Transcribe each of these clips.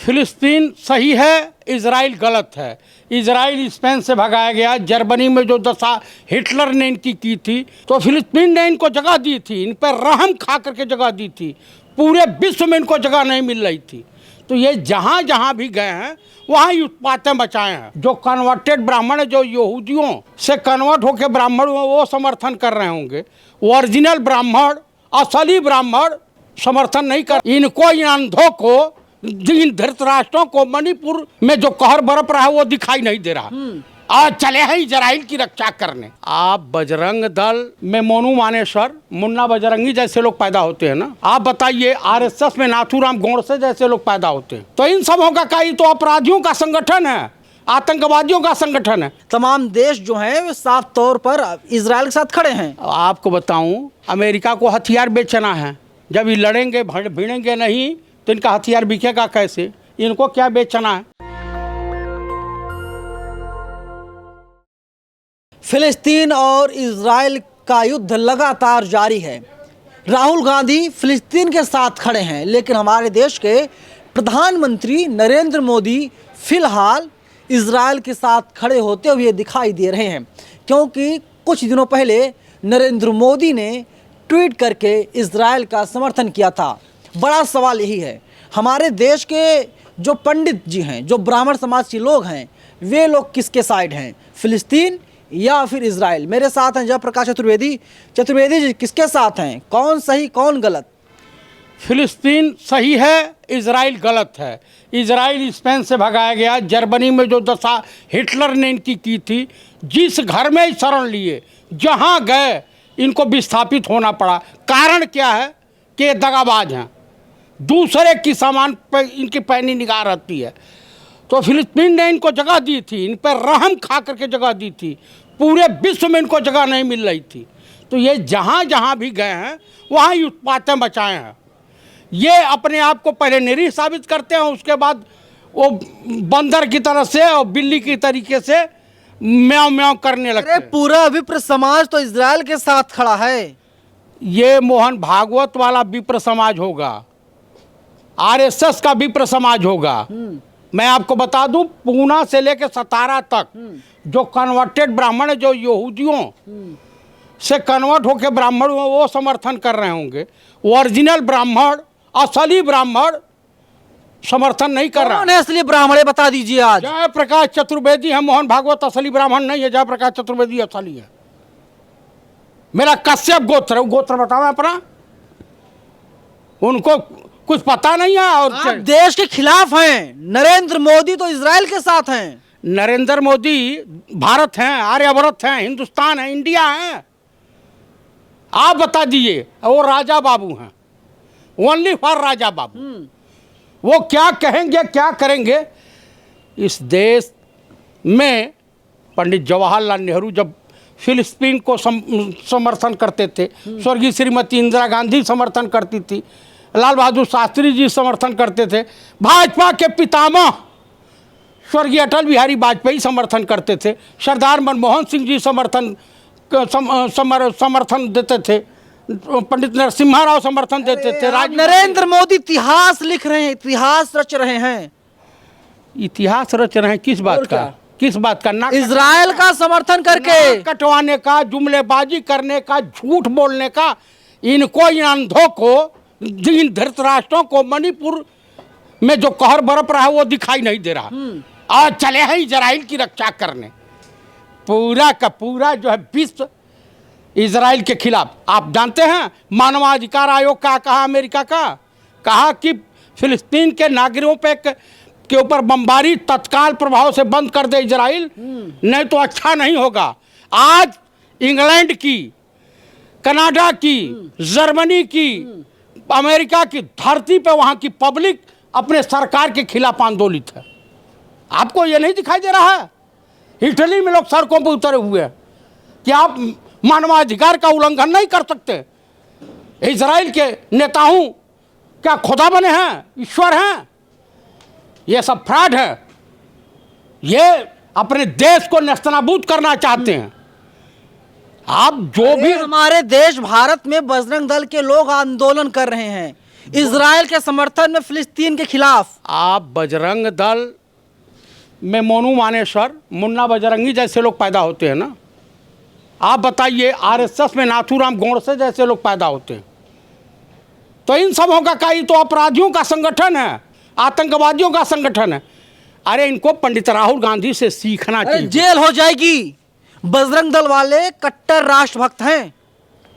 फिलिस्तीन सही है, इजराइल गलत है। इजराइल स्पेन से भगाया गया। जर्मनी में जो दशा हिटलर ने इनकी की थी, तो फिलिस्तीन ने इनको जगह दी थी, इन पर रहम खा करके जगह दी थी। पूरे विश्व में इनको जगह नहीं मिल रही थी। तो ये जहाँ जहाँ भी गए हैं वहाँ ही उत्पातें मचाए हैं। जो कन्वर्टेड ब्राह्मण, जो यहूदियों से कन्वर्ट होकर ब्राह्मण हुए, वो समर्थन कर रहे होंगे। ओरिजिनल ब्राह्मण, असली ब्राह्मण समर्थन नहीं कर। इनको, इन अंधों को, जिन धृतराष्ट्रों को मणिपुर में जो कहर बरप रहा है वो दिखाई नहीं दे रहा। आज चले हैं इजराइल की रक्षा करने। आप बजरंग दल में मोनू मानेसर, मुन्ना बजरंगी जैसे लोग पैदा होते हैं ना। आप बताइए आरएसएस में नाथूराम गोडसे जैसे लोग पैदा होते हैं। तो इन सबों का कई तो अपराधियों का संगठन है, आतंकवादियों का संगठन है। तमाम देश जो हैं वे साफ तौर पर इजराइल के साथ खड़े हैं। आपको बताऊं, अमेरिका को हथियार बेचना है। जब ये लड़ेंगे भिड़ेंगे नहीं तो इनका हथियार बिकेगा कैसे? इनको क्या बेचना है? फिलिस्तीन और इजराइल का युद्ध लगातार जारी है। राहुल गांधी फिलिस्तीन के साथ खड़े हैं, लेकिन हमारे देश के प्रधानमंत्री नरेंद्र मोदी फिलहाल इजराइल के साथ खड़े होते हुए दिखाई दे रहे हैं, क्योंकि कुछ दिनों पहले नरेंद्र मोदी ने ट्वीट करके इजराइल का समर्थन किया था। बड़ा सवाल यही है, हमारे देश के जो पंडित जी हैं, जो ब्राह्मण समाज के लोग हैं, वे लोग किसके साइड हैं, फिलिस्तीन या फिर इजराइल? मेरे साथ हैं जयप्रकाश चतुर्वेदी। चतुर्वेदी जी, किसके साथ हैं? कौन सही कौन गलत? फिलिस्तीन सही है, इजराइल गलत है। इजराइल स्पेन से भगाया गया। जर्मनी में जो दशा हिटलर ने इनकी की थी, जिस घर में शरण लिए, जहाँ गए इनको विस्थापित होना पड़ा। कारण क्या है कि ये दगाबाज हैं, दूसरे की सामान पर इनकी पैनी निगाह रहती है। तो फिलिस्तीन ने इनको जगह दी थी, इन पर रहम खा करके जगह दी थी। पूरे विश्व में इनको जगह नहीं मिल रही थी। तो ये जहाँ जहाँ भी गए हैं वहाँ ही उत्पातें मचाए हैं। ये अपने आप को पहले निरीह साबित करते हैं, उसके बाद वो बंदर की तरह से और बिल्ली की तरीके से म्याऊं म्याऊं करने लगते हैं। पूरा विप्र समाज तो इजराइल के साथ खड़ा है। ये मोहन भागवत वाला विप्र समाज होगा, आरएसएस का विप्र समाज होगा। मैं आपको बता दूं, पूना से लेकर सतारा तक जो कन्वर्टेड ब्राह्मण, जो यहूदियों से कन्वर्ट होकर ब्राह्मण हुए, वो समर्थन कर रहे होंगे। ओरिजिनल ब्राह्मण, असली ब्राह्मण समर्थन नहीं कर रहा। कौन है असली ब्राह्मण, बता दीजिए आज। जयप्रकाश चतुर्वेदी है। मोहन भागवत असली ब्राह्मण नहीं है, जयप्रकाश चतुर्वेदी असली है। मेरा कश्यप गोत्र है, गोत्र बताओ अपना। उनको कुछ पता नहीं है। और आप देश के खिलाफ हैं। नरेंद्र मोदी तो इजराइल के साथ हैं। नरेंद्र मोदी भारत हैं, आर्यभरत हैं, हिंदुस्तान है, इंडिया है। आप बता दीजिए। वो राजा बाबू हैं, ओनली फॉर राजा बाबू। वो क्या कहेंगे, क्या करेंगे? इस देश में पंडित जवाहरलाल नेहरू जब फिलिस्तीन को समर्थन करते थे, स्वर्गीय श्रीमती इंदिरा गांधी समर्थन करती थी, लाल बहादुर शास्त्री जी समर्थन करते थे, भाजपा के पितामह स्वर्गीय अटल बिहारी वाजपेयी समर्थन करते थे, सरदार मनमोहन सिंह जी समर्थन देते थे, पंडित नरसिम्हा राव समर्थन देते थे। नरेंद्र मोदी इतिहास लिख रहे हैं, इतिहास रच रहे हैं। इतिहास रच रहे हैं किस बात का? किस बात का? ना इजराइल का समर्थन करके, कटवाने का, जुमलेबाजी करने का, झूठ बोलने का। इनको, इन अंधों को, जिन धृतराष्ट्रों को मणिपुर में जो कहर बरप रहा है वो दिखाई नहीं दे रहा। आज चले हैं इजराइल की रक्षा करने। पूरा का पूरा जो है विश्व इजराइल के खिलाफ। आप जानते हैं मानवाधिकार आयोग का कहा, अमेरिका का कहा कि फिलिस्तीन के नागरिकों पे के ऊपर बमबारी तत्काल प्रभाव से बंद कर दे इजराइल, नहीं तो अच्छा नहीं होगा। आज इंग्लैंड की, कनाडा की, जर्मनी की, अमेरिका की धरती पे वहाँ की पब्लिक अपने सरकार के खिलाफ आंदोलित है। आपको ये नहीं दिखाई दे रहा है? इटली में लोग सड़कों पर उतरे हुए हैं कि आप मानवाधिकार का उल्लंघन नहीं कर सकते। इजराइल के नेताओं क्या खुदा बने हैं, ईश्वर हैं? ये सब फ्रॉड है। ये अपने देश को नेस्तनाबूद करना चाहते हैं। आप जो भी, हमारे देश भारत में बजरंग दल के लोग आंदोलन कर रहे हैं, इजराइल के समर्थन में फिलिस्तीन के खिलाफ। आप बजरंग दल में मोनू मानेसर, मुन्ना बजरंगी जैसे लोग पैदा होते हैं ना। आप बताइए आरएसएस में नाथूराम गोडसे जैसे लोग पैदा होते हैं। तो इन सबों का कई तो अपराधियों का संगठन है, आतंकवादियों का संगठन है। अरे इनको पंडित राहुल गांधी से सीखना अरे चाहिए। जेल हो जाएगी। बजरंग दल वाले कट्टर राष्ट्रभक्त हैं।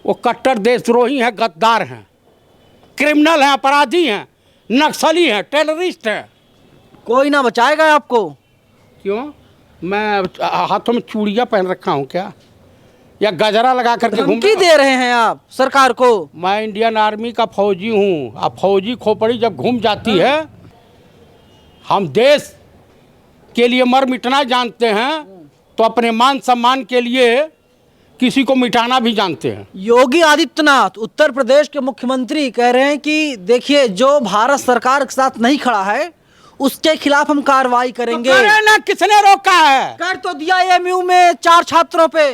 वो कट्टर देशद्रोही हैं, गद्दार हैं, क्रिमिनल हैं, अपराधी हैं, नक्सली हैं, टेररिस्ट हैं। कोई ना बचाएगा आपको। क्यों? मैं हाथों में चूड़ियाँ पहन रखा हूँ क्या, या गजरा लगा करके घूम? धमकी दे रहे हैं आप सरकार को। मैं इंडियन आर्मी का फौजी हूँ। अब फौजी खोपड़ी जब घूम जाती है, हम देश के लिए मर मिटना जानते हैं, तो अपने मान सम्मान के लिए किसी को मिटाना भी जानते हैं। योगी आदित्यनाथ उत्तर प्रदेश के मुख्यमंत्री कह रहे हैं कि देखिए जो भारत सरकार के साथ नहीं खड़ा है उसके खिलाफ हम कार्रवाई करेंगे। तो करे ना, किसने रोका है? कर तो दिया एएमयू में 4 छात्रों पे।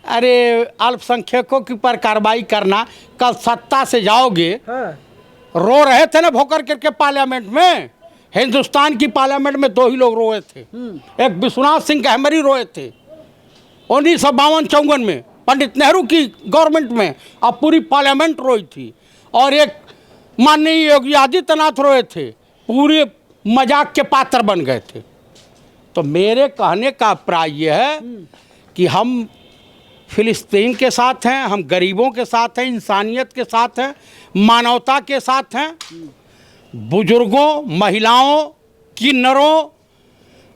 अरे अल्पसंख्यकों के ऊपर कार्रवाई करना, कल सत्ता से जाओगे। रो रहे थे ना भोकर करके पार्लियामेंट में। हिंदुस्तान की पार्लियामेंट में 2 ही लोग रोए थे। एक विश्वनाथ सिंह गहमरी रोए थे 1952-54 में पंडित नेहरू की गवर्नमेंट में, अब पूरी पार्लियामेंट रोई थी। और एक माननीय योगी आदित्यनाथ रोए थे, पूरे मजाक के पात्र बन गए थे। तो मेरे कहने का अभिप्राय यह है कि हम फिलिस्तीन के साथ हैं, हम गरीबों के साथ हैं, इंसानियत के साथ हैं, मानवता के साथ हैं। बुजुर्गों, महिलाओं, किन्नरों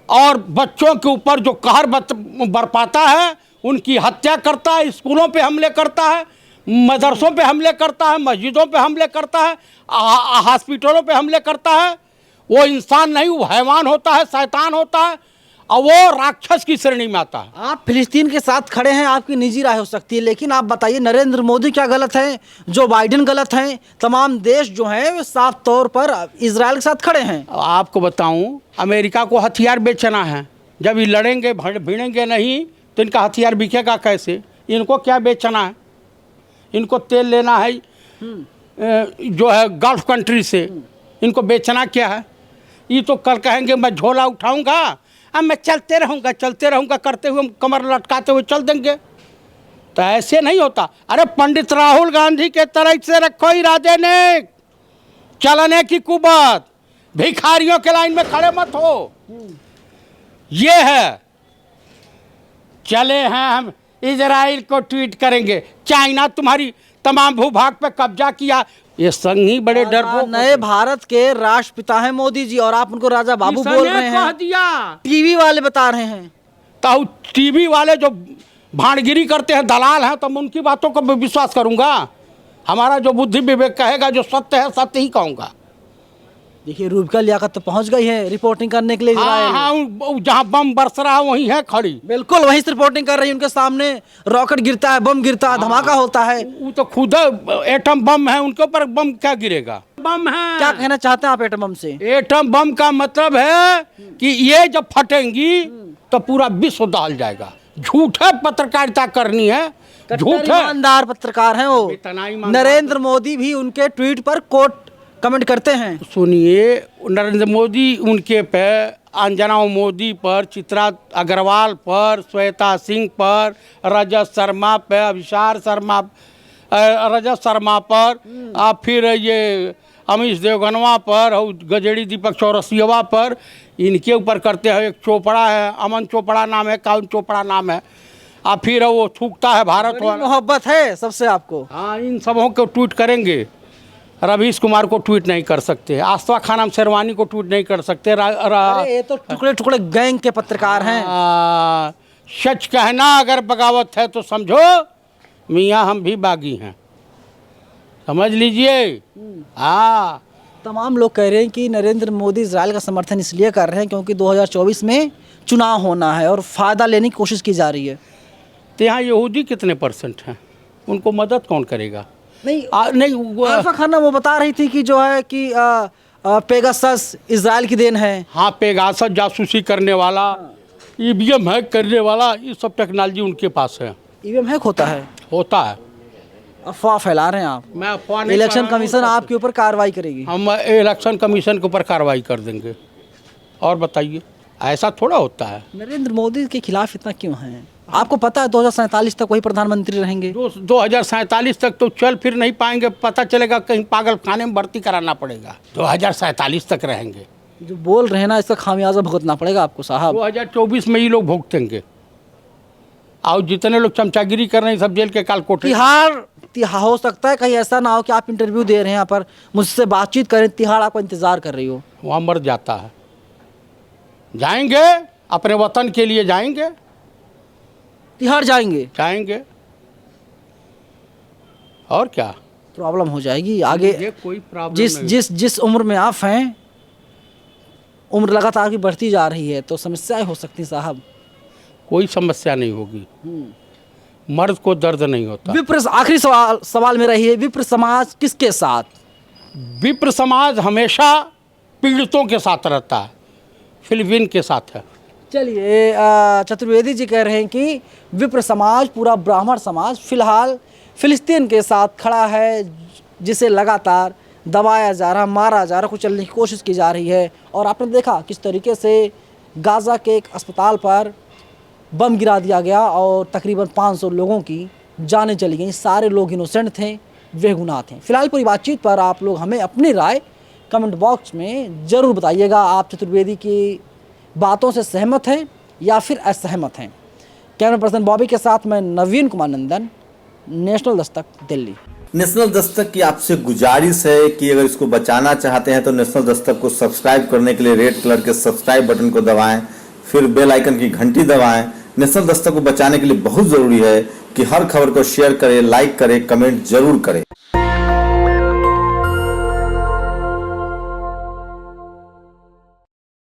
और बच्चों के ऊपर जो कहर बरपाता है, उनकी हत्या करता है, स्कूलों पे हमले करता है, मदरसों पे हमले करता है, मस्जिदों पे हमले करता है, हॉस्पिटलों पे हमले करता है, वो इंसान नहीं, वो हैवान होता है, शैतान होता है, और वो राक्षस की श्रेणी में आता है। आप फिलिस्तीन के साथ खड़े हैं, आपकी निजी राय हो सकती है, लेकिन आप बताइए नरेंद्र मोदी क्या गलत है, जो बाइडेन गलत हैं, तमाम देश जो हैं वे साफ तौर पर इजराइल के साथ खड़े हैं। आपको बताऊं, अमेरिका को हथियार बेचना है। जब ये लड़ेंगे भिड़ेंगे नहीं तो इनका हथियार बिकेगा कैसे? इनको क्या बेचना है? इनको तेल लेना है जो है गल्फ कंट्री से। इनको बेचना क्या है? ये तो कल कहेंगे मैं झोला उठाऊंगा, अब मैं चलते रहूंगा करते हुए, कमर लटकाते हुए चल देंगे। तो ऐसे नहीं होता। अरे पंडित राहुल गांधी के तरह से रखो इरादे ने, चलने की कुबत, भिखारियों के लाइन में खड़े मत हो। ये है, चले हैं हम इजराइल को ट्वीट करेंगे, चाइना तुम्हारी तमाम भूभाग पे कब्जा किया। ये संग ही बड़े डरपोक। नए भारत के राष्ट्रपिता हैं मोदी जी, और आप उनको राजा बाबू बोल रहे हैं। टीवी वाले बता रहे हैं। तो टीवी वाले जो भांडगिरी करते हैं, दलाल हैं, तो मैं उनकी बातों को विश्वास करूंगा? हमारा जो बुद्धि विवेक कहेगा, जो सत्य है सत्य ही कहूँगा। देखिए रूबिका लियाकत तो पहुंच गई है रिपोर्टिंग करने के लिए इजराइल। हाँ, जहाँ बम बरस रहा है वहीं है खड़ी। बिल्कुल वहीं से रिपोर्टिंग कर रही है। उनके सामने रॉकेट गिरता है, बम गिरता है, धमाका होता है। वो तो खुद एटम बम है, उनके ऊपर बम क्या गिरेगा? बम है। क्या कहना चाहते हैं आप एटम बम से? एटम बम का मतलब है कि ये जब फटेंगी तो पूरा विश्व दहल जाएगा। झूठे पत्रकारिता करनी है, झूठे ईमानदार पत्रकार हैं वो। नरेंद्र मोदी भी उनके ट्वीट पर कोट कमेंट करते हैं। सुनिए, नरेंद्र मोदी उनके पे, अंजना मोदी पर, चित्रा अग्रवाल पर, श्वेता सिंह पर, रजत शर्मा पे, रजत शर्मा पर, फिर ये अमीश देवगनवा पर और गजेड़ी दीपक चौरसिया पर, इनके ऊपर करते हैं। एक चोपड़ा है, अमन चोपड़ा नाम है, कौन चोपड़ा नाम है, फिर वो थूकता है भारत वाला। मोहब्बत है सबसे आपको। हाँ, इन सबों को ट्वीट करेंगे। रवीश कुमार को ट्वीट नहीं कर सकते, आस्था खानम शेरवानी को ट्वीट नहीं कर सकते। अरे ये तो टुकड़े टुकड़े गैंग के पत्रकार हैं। सच कहना अगर बगावत है तो समझो मियाँ हम भी बागी हैं, समझ लीजिए। हाँ, तमाम लोग कह रहे हैं कि नरेंद्र मोदी इजराइल का समर्थन इसलिए कर रहे हैं क्योंकि 2024 में चुनाव होना है और फ़ायदा लेने की कोशिश की जा रही है। तो यहाँ यहूदी कितने % हैं? उनको मदद कौन करेगा? नहीं नहीं, आल्फा खाना वो बता रही थी कि जो है कि पेगासस इजराइल की देन है। हाँ, पेगासस जासूसी करने वाला, ईवीएम हैक करने वाला, ये सब टेक्नोलॉजी उनके पास है। ईवीएम हैक होता है? होता है। अफवाह फैला रहे हैं आप। मैं अफवाह नहीं इलेक्शन फैला रहा हूं, कमीशन सच। आपके ऊपर कार्रवाई करेगी। हम इलेक्शन कमीशन के ऊपर कार्रवाई कर देंगे। और बताइए, ऐसा थोड़ा होता है। नरेंद्र मोदी के खिलाफ इतना क्यों है? आपको पता है 2047 तक वही प्रधानमंत्री रहेंगे। 2047 तक तो चल फिर नहीं पाएंगे, पता चलेगा कहीं पागल खाने में भर्ती कराना पड़ेगा। 2047 तक रहेंगे। जो बोल रहे हैं ना, इसका खामियाजा भुगतना पड़ेगा आपको साहब। 2024 में ये लोग भुगतेंगे। और जितने लोग चमचागिरी कर रहे हैं सब जेल के काल कोठरी। तिहाड़ हो सकता है कहीं ऐसा ना हो कि आप इंटरव्यू दे रहे हैं यहाँ पर, मुझसे बातचीत करें, तिहाड़ आपका इंतजार कर रही हो। वहाँ मर जाता है। जाएंगे, अपने वतन के लिए जाएंगे। तिहाड़ जाएंगे और क्या प्रॉब्लम हो जाएगी आगे। ये कोई प्रॉब्लम जिस उम्र में आप हैं, उम्र लगातार की बढ़ती जा रही है, तो समस्याएं हो सकती हैं साहब। कोई समस्या नहीं होगी। मर्द को दर्द नहीं होता। आखिरी सवाल मेरा ये, विप्र समाज किसके साथ? विप्र समाज हमेशा पीड़ितों के साथ रहता है, फिलिपीन के साथ है। चलिए, चतुर्वेदी जी कह रहे हैं कि विप्र समाज, पूरा ब्राह्मण समाज फिलहाल फिलिस्तीन के साथ खड़ा है, जिसे लगातार दबाया जा रहा, मारा जा रहा, कुचलने की कोशिश की जा रही है। और आपने देखा किस तरीके से गाज़ा के एक अस्पताल पर बम गिरा दिया गया और तकरीबन 500 लोगों की जानें चली गई। सारे लोग इनोसेंट थे, बेगुनाह थे। फिलहाल पूरी बातचीत पर आप लोग हमें अपनी राय कमेंट बॉक्स में ज़रूर बताइएगा। आप चतुर्वेदी की बातों से सहमत हैं या फिर असहमत हैं? कैमरा पर्सन बॉबी के साथ मैं नवीन कुमार नंदन, नेशनल दस्तक, दिल्ली। नेशनल दस्तक की आपसे गुजारिश है कि अगर इसको बचाना चाहते हैं तो नेशनल दस्तक को सब्सक्राइब करने के लिए रेड कलर के सब्सक्राइब बटन को दबाएं, फिर बेल आइकन की घंटी दबाएं। नेशनल दस्तक को बचाने के लिए बहुत ज़रूरी है कि हर खबर को शेयर करें, लाइक करें, कमेंट जरूर करें।